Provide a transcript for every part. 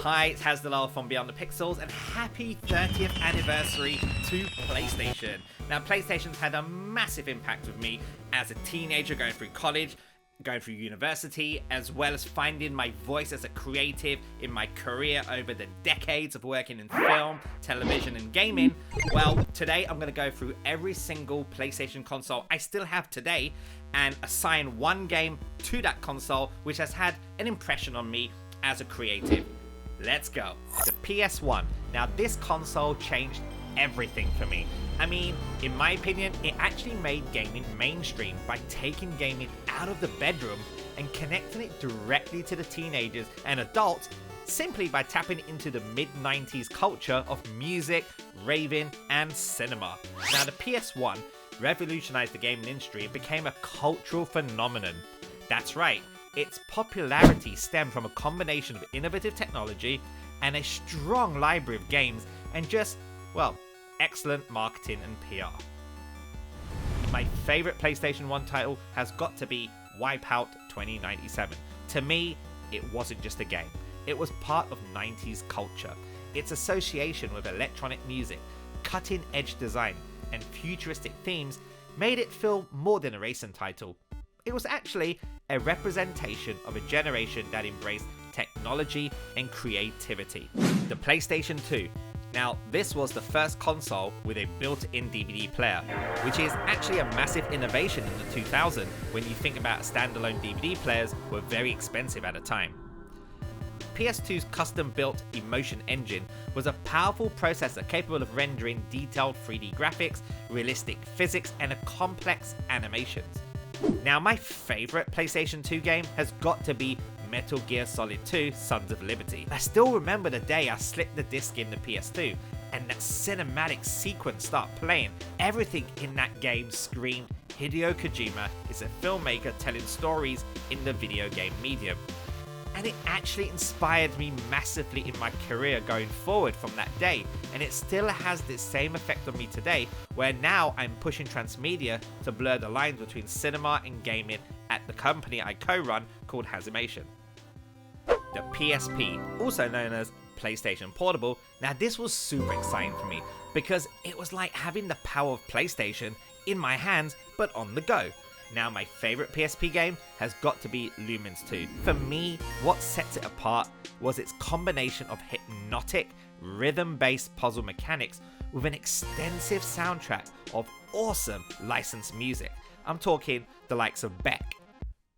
Hi, it's HaZ Dulull from Beyond the Pixels, and happy 30th anniversary to PlayStation. Now, PlayStation's had a massive impact with me as a teenager going through college, going through university, as well as finding my voice as a creative in my career over the decades of working in film, television, and gaming. Well, today I'm going to go through every single PlayStation console I still have today and assign one game to that console which has had an impression on me as a creative. Let's go. The PS1. Now, this console changed everything for me. I mean, in my opinion, it actually made gaming mainstream by taking gaming out of the bedroom and connecting it directly to the teenagers and adults simply by tapping into the mid-90s culture of music, raving, and cinema. Now, the PS1 revolutionized the gaming industry and became a cultural phenomenon. That's right, its popularity stemmed from a combination of innovative technology and a strong library of games and just, well, excellent marketing and PR. My favorite PlayStation 1 title has got to be Wipeout 2097. To me, it wasn't just a game. It was part of 90s culture. Its association with electronic music, cutting-edge design, and futuristic themes made it feel more than a racing title. It was actually a representation of a generation that embraced technology and creativity. The PlayStation 2. Now, this was the first console with a built-in DVD player, which is actually a massive innovation in the 2000s when you think about standalone DVD players were very expensive at the time. PS2's custom-built Emotion engine was a powerful processor capable of rendering detailed 3D graphics, realistic physics, and complex animations. Now, my favorite PlayStation 2 game has got to be Metal Gear Solid 2 Sons of Liberty. I still remember the day I slipped the disc in the PS2 and that cinematic sequence started playing. Everything in that game screamed Hideo Kojima is a filmmaker telling stories in the video game medium. And it actually inspired me massively in my career going forward from that day, and it still has the same effect on me today, where now I'm pushing transmedia to blur the lines between cinema and gaming at the company I co-run called HaZimation. The PSP, also known as PlayStation Portable. Now, this was super exciting for me because it was like having the power of PlayStation in my hands but on the go. Now, my favorite PSP game has got to be Lumens 2. For me, what sets it apart was its combination of hypnotic, rhythm-based puzzle mechanics with an extensive soundtrack of awesome licensed music. I'm talking the likes of Beck,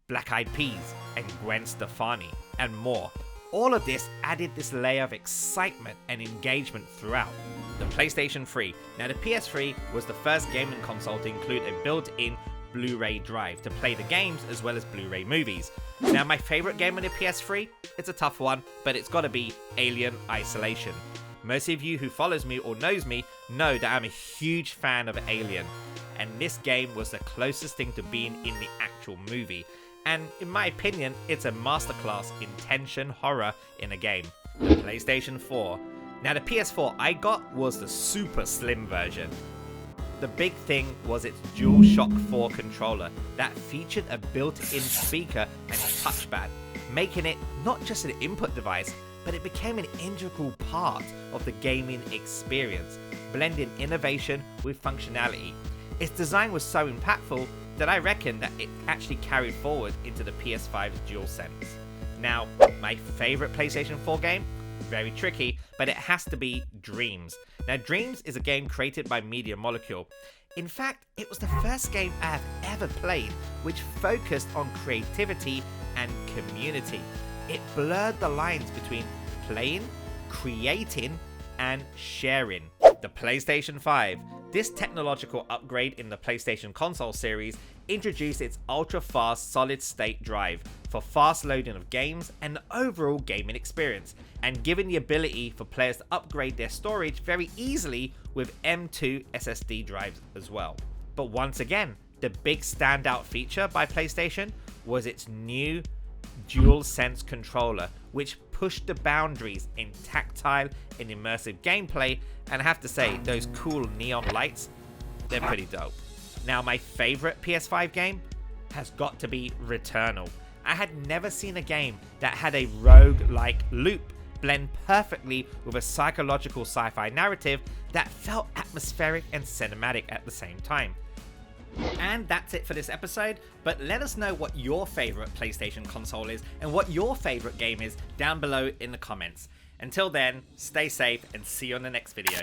Black Eyed Peas, and Gwen Stefani, and more. All of this added this layer of excitement and engagement throughout. The PlayStation 3. Now, the PS3 was the first gaming console to include a built-in Blu-ray drive to play the games as well as Blu-ray movies. Now, my favorite game on the PS3, it's a tough one, but it's gotta be Alien Isolation. Most of you who follows me or knows me know that I'm a huge fan of Alien, and this game was the closest thing to being in the actual movie. And in my opinion, it's a masterclass in tension horror in a game. The PlayStation 4. Now, the PS4 I got was the super slim version. The big thing was its DualShock 4 controller that featured a built-in speaker and touchpad, making it not just an input device, but it became an integral part of the gaming experience, blending innovation with functionality. Its design was so impactful that I reckon that it actually carried forward into the PS5's DualSense. Now, my favorite PlayStation 4 game? Very tricky, but it has to be Dreams. Now, Dreams is a game created by Media Molecule. In fact, it was the first game I have ever played which focused on creativity and community. It blurred the lines between playing, creating, and sharing. The PlayStation 5. This technological upgrade in the PlayStation console series introduced its ultra-fast solid-state drive for fast loading of games and the overall gaming experience, and giving the ability for players to upgrade their storage very easily with M2 SSD drives as well. But once again, the big standout feature by PlayStation was its new DualSense controller, which pushed the boundaries in tactile and immersive gameplay, and I have to say, those cool neon lights, they're pretty dope. Now, my favorite PS5 game has got to be Returnal. I had never seen a game that had a rogue-like loop blend perfectly with a psychological sci-fi narrative that felt atmospheric and cinematic at the same time. And that's it for this episode, but let us know what your favourite PlayStation console is and what your favourite game is down below in the comments. Until then, stay safe and see you on the next video.